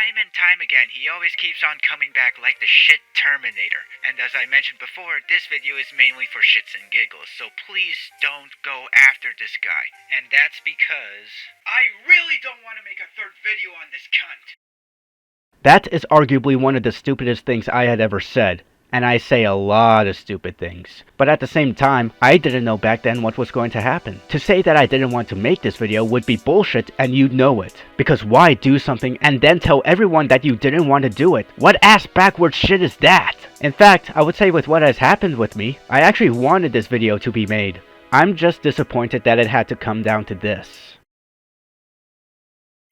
time and time again, he always keeps on coming back like the shit Terminator. And as I mentioned before, this video is mainly for shits and giggles, so please don't go after this guy. And that's because I really don't want to make a third video on this cunt. That is arguably one of the stupidest things I had ever said. And I say a lot of stupid things. But at the same time, I didn't know back then what was going to happen. To say that I didn't want to make this video would be bullshit, and you'd know it. Because why do something and then tell everyone that you didn't want to do it? What ass backwards shit is that? In fact, I would say with what has happened with me, I actually wanted this video to be made. I'm just disappointed that it had to come down to this.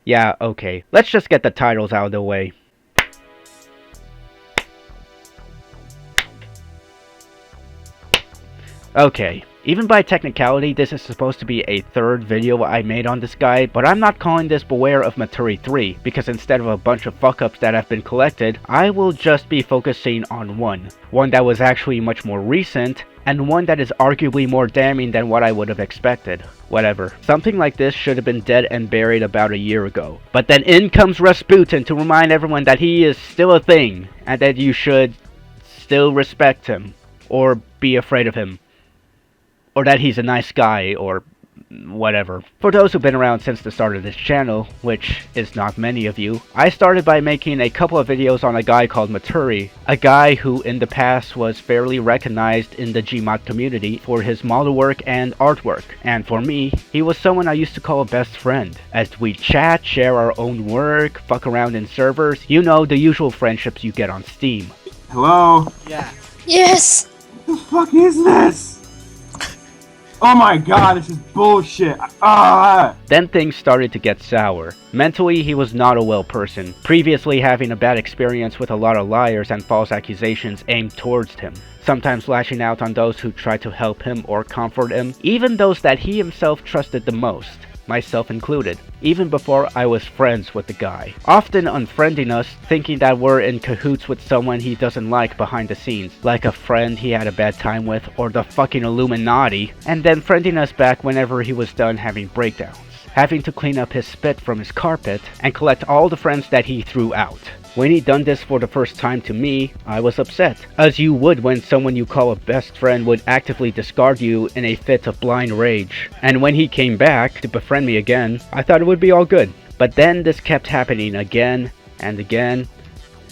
Yeah, okay. Let's just get the titles out of the way. Okay, even by technicality, this is supposed to be a third video I made on this guy, but I'm not calling this Beware of Matturi 3, because instead of a bunch of fuck-ups that have been collected, I will just be focusing on one that was actually much more recent, and one that is arguably more damning than what I would have expected. Whatever. Something like this should have been dead and buried about a year ago. But then in comes Rasputin to remind everyone that he is still a thing, and that you should still respect him, or be afraid of him. Or that he's a nice guy, or whatever. For those who've been around since the start of this channel, which is not many of you, I started by making a couple of videos on a guy called Matturi, a guy who in the past was fairly recognized in the Gmod community for his model work and artwork. And for me, he was someone I used to call a best friend, as we chat, share our own work, fuck around in servers, you know, the usual friendships you get on Steam. Hello? Yeah. Yes! What the fuck is this? Oh my god, this is bullshit. Then things started to get sour. Mentally, he was not a well person, previously having a bad experience with a lot of liars and false accusations aimed towards him, sometimes lashing out on those who tried to help him or comfort him, even those that he himself trusted the most, myself included, even before I was friends with the guy. Often unfriending us, thinking that we're in cahoots with someone he doesn't like behind the scenes, like a friend he had a bad time with, or the fucking Illuminati, and then friending us back whenever he was done having breakdowns, having to clean up his spit from his carpet, and collect all the friends that he threw out. When he done this for the first time to me, I was upset, as you would when someone you call a best friend would actively discard you in a fit of blind rage. And when he came back to befriend me again, I thought it would be all good. But then this kept happening again, and again,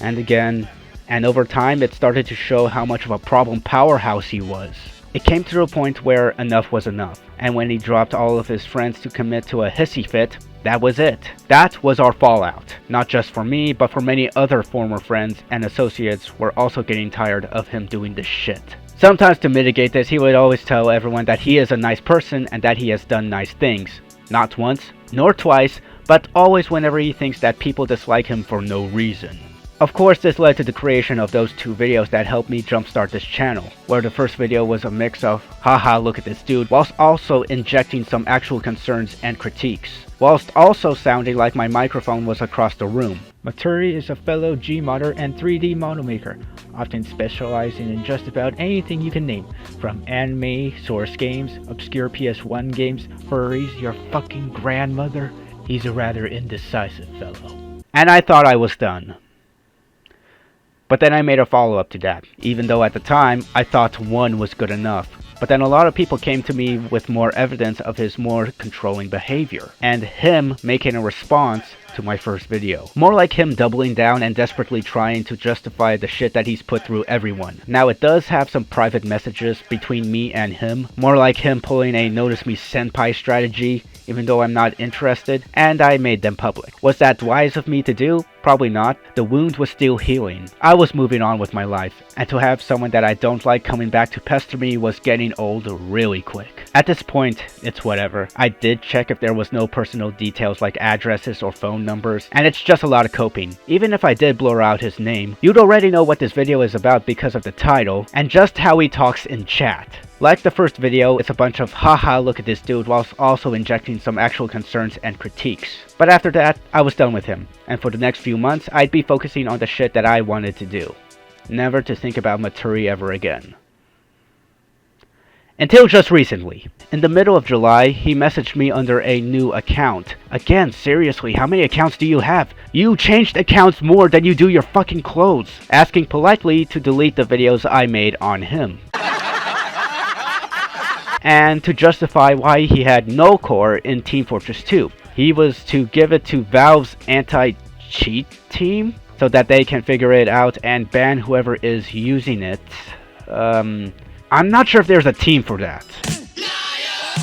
and again, and over time it started to show how much of a problem powerhouse he was. It came to a point where enough was enough, and when he dropped all of his friends to commit to a hissy fit, that was it. That was our fallout. Not just for me, but for many other former friends and associates were also getting tired of him doing this shit. Sometimes to mitigate this, he would always tell everyone that he is a nice person and that he has done nice things. Not once, nor twice, but always whenever he thinks that people dislike him for no reason. Of course, this led to the creation of those two videos that helped me jumpstart this channel, where the first video was a mix of, haha look at this dude, whilst also injecting some actual concerns and critiques, whilst also sounding like my microphone was across the room. Matturi is a fellow Gmodder and 3D model maker, often specializing in just about anything you can name, from anime, source games, obscure PS1 games, furries, your fucking grandmother. He's a rather indecisive fellow. And I thought I was done. But then I made a follow-up to that, even though at the time, I thought one was good enough. But then a lot of people came to me with more evidence of his more controlling behavior, and him making a response to my first video. More like him doubling down and desperately trying to justify the shit that he's put through everyone. Now it does have some private messages between me and him, more like him pulling a notice me senpai strategy, even though I'm not interested, and I made them public. Was that wise of me to do? Probably not. The wound was still healing. I was moving on with my life, and to have someone that I don't like coming back to pester me was getting old really quick. At this point, it's whatever. I did check if there was no personal details like addresses or phone numbers, and it's just a lot of coping. Even if I did blur out his name, you'd already know what this video is about because of the title, and just how he talks in chat. Like the first video, it's a bunch of haha look at this dude whilst also injecting some actual concerns and critiques. But after that, I was done with him, and for the next few months, I'd be focusing on the shit that I wanted to do. Never to think about Matturi ever again. Until just recently. In the middle of July, he messaged me under a new account. Again, seriously, how many accounts do you have? You changed accounts more than you do your fucking clothes. Asking politely to delete the videos I made on him. And to justify why he had no core in Team Fortress 2. He was to give it to Valve's anti-cheat team so that they can figure it out and ban whoever is using it. I'm not sure if there's a team for that.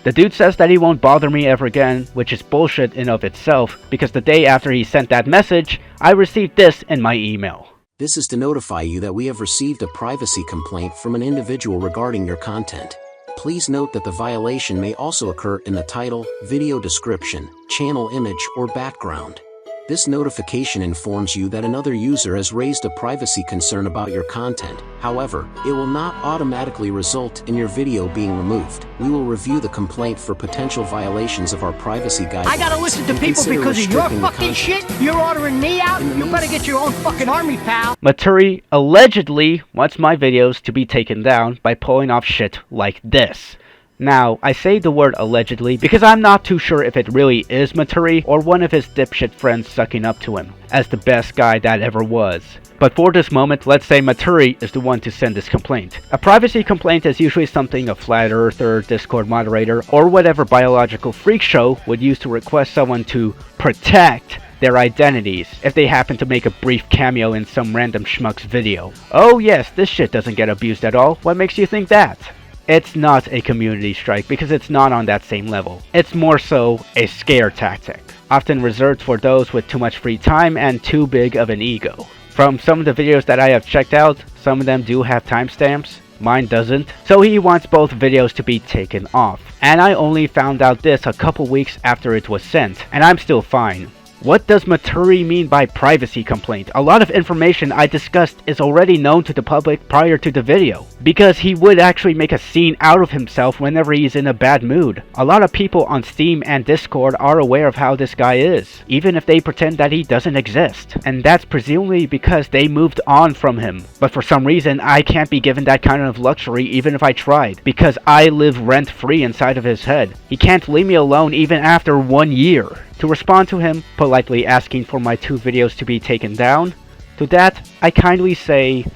The dude says that he won't bother me ever again, which is bullshit in of itself, because the day after he sent that message, I received this in my email. This is to notify you that we have received a privacy complaint from an individual regarding your content. Please note that the violation may also occur in the title, video description, channel image, or background. This notification informs you that another user has raised a privacy concern about your content. However, it will not automatically result in your video being removed. We will review the complaint for potential violations of our privacy guidelines. I gotta listen to people because of your fucking shit? You're ordering me out? You better get your own fucking army, pal. Matturi allegedly wants my videos to be taken down by pulling off shit like this. Now, I say the word allegedly because I'm not too sure if it really is Matturi or one of his dipshit friends sucking up to him, as the best guy that ever was. But for this moment, let's say Matturi is the one to send this complaint. A privacy complaint is usually something a flat earther, Discord moderator, or whatever biological freak show would use to request someone to protect their identities if they happen to make a brief cameo in some random schmuck's video. Oh yes, this shit doesn't get abused at all. What makes you think that? It's not a community strike because it's not on that same level. It's more so a scare tactic, often reserved for those with too much free time and too big of an ego. From some of the videos that I have checked out, some of them do have timestamps. Mine doesn't, so he wants both videos to be taken off. And I only found out this a couple weeks after it was sent, and I'm still fine. What does Matturi mean by privacy complaint? A lot of information I discussed is already known to the public prior to the video, because he would actually make a scene out of himself whenever he's in a bad mood. A lot of people on Steam and Discord are aware of how this guy is, even if they pretend that he doesn't exist. And that's presumably because they moved on from him. But for some reason, I can't be given that kind of luxury even if I tried, because I live rent-free inside of his head. He can't leave me alone even after 1 year. To respond to him, politely asking for my 2 videos to be taken down, to that, I kindly say,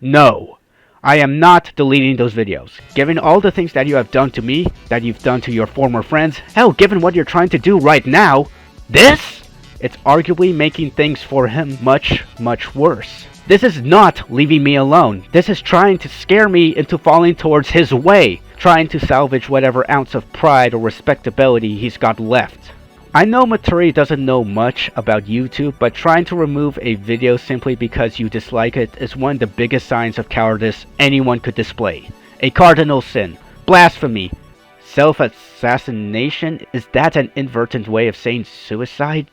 no. I am not deleting those videos. Given all the things that you have done to me, that you've done to your former friends, hell, given what you're trying to do right now, this? It's arguably making things for him much, much worse. This is not leaving me alone. This is trying to scare me into falling towards his way, trying to salvage whatever ounce of pride or respectability he's got left. I know Matturi doesn't know much about YouTube, but trying to remove a video simply because you dislike it is one of the biggest signs of cowardice anyone could display. A cardinal sin. Blasphemy. Self-assassination? Is that an inadvertent way of saying suicide?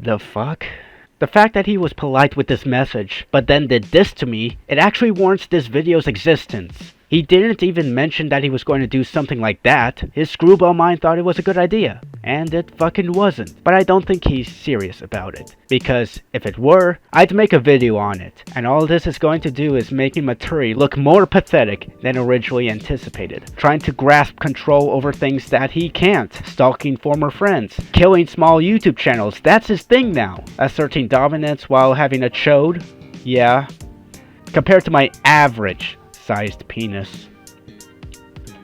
The fuck? The fact that he was polite with this message, but then did this to me, it actually warrants this video's existence. He didn't even mention that he was going to do something like that. His screwball mind thought it was a good idea. And it fucking wasn't. But I don't think he's serious about it. Because if it were, I'd make a video on it. And all this is going to do is making Matturi look more pathetic than originally anticipated. Trying to grasp control over things that he can't. Stalking former friends. Killing small YouTube channels. That's his thing now. Asserting dominance while having a chode. Yeah. Compared to my average sized penis,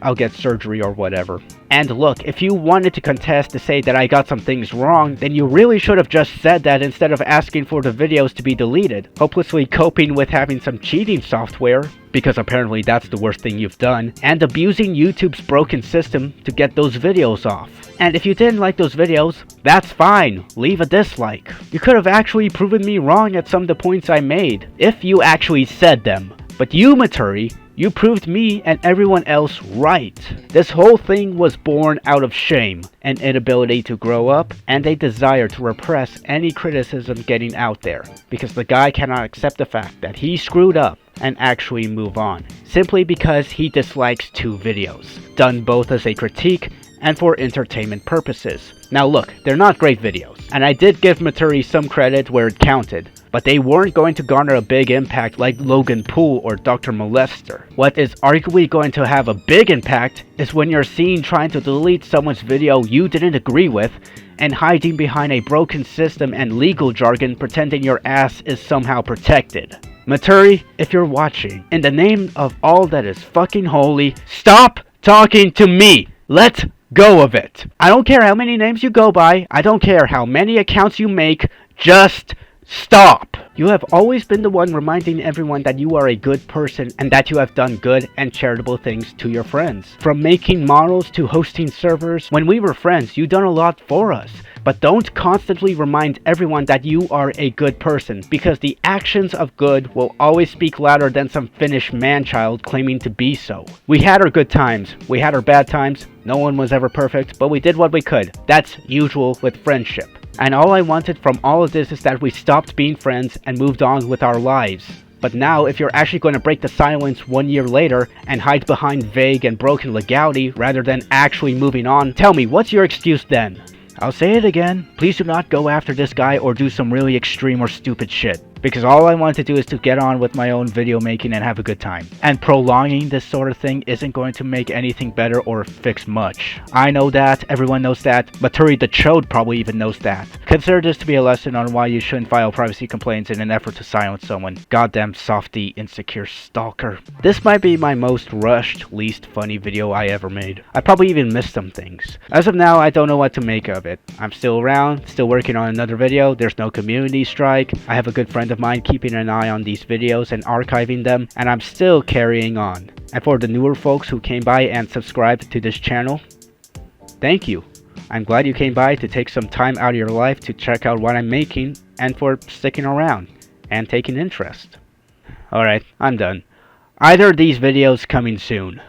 I'll get surgery or whatever. And look, if you wanted to contest to say that I got some things wrong, then you really should have just said that instead of asking for the videos to be deleted, hopelessly coping with having some cheating software, because apparently that's the worst thing you've done, and abusing YouTube's broken system to get those videos off. And if you didn't like those videos, that's fine, leave a dislike. You could have actually proven me wrong at some of the points I made, if you actually said them. But you, Matturi, you proved me and everyone else right. This whole thing was born out of shame, an inability to grow up, and a desire to repress any criticism getting out there, because the guy cannot accept the fact that he screwed up and actually move on, simply because he dislikes 2 videos, done both as a critique and for entertainment purposes. Now look, they're not great videos, and I did give Matturi some credit where it counted, but they weren't going to garner a big impact like Logan Paul or Dr. Molester. What is arguably going to have a big impact is when you're seen trying to delete someone's video you didn't agree with and hiding behind a broken system and legal jargon pretending your ass is somehow protected. Matturi, if you're watching, in the name of all that is fucking holy, stop talking to me! Let go of it! I don't care how many names you go by, I don't care how many accounts you make, just stop! You have always been the one reminding everyone that you are a good person and that you have done good and charitable things to your friends. From making models to hosting servers, when we were friends, you done a lot for us. But don't constantly remind everyone that you are a good person, because the actions of good will always speak louder than some Finnish man-child claiming to be so. We had our good times, we had our bad times, no one was ever perfect, but we did what we could. That's usual with friendship. And all I wanted from all of this is that we stopped being friends and moved on with our lives. But now, if you're actually going to break the silence 1 year later and hide behind vague and broken legality rather than actually moving on, tell me, what's your excuse then? I'll say it again, please do not go after this guy or do some really extreme or stupid shit. Because all I want to do is to get on with my own video making and have a good time. And prolonging this sort of thing isn't going to make anything better or fix much. I know that, everyone knows that, Matturi the Chode probably even knows that. Consider this to be a lesson on why you shouldn't file privacy complaints in an effort to silence someone. Goddamn softy, insecure stalker. This might be my most rushed, least funny video I ever made. I probably even missed some things. As of now, I don't know what to make of it. I'm still around, still working on another video, there's no community strike, I have a good friend of mine keeping an eye on these videos and archiving them, and I'm still carrying on. And for the newer folks who came by and subscribed to this channel, thank you. I'm glad you came by to take some time out of your life to check out what I'm making and for sticking around and taking interest. Alright, I'm done. Either of these videos coming soon.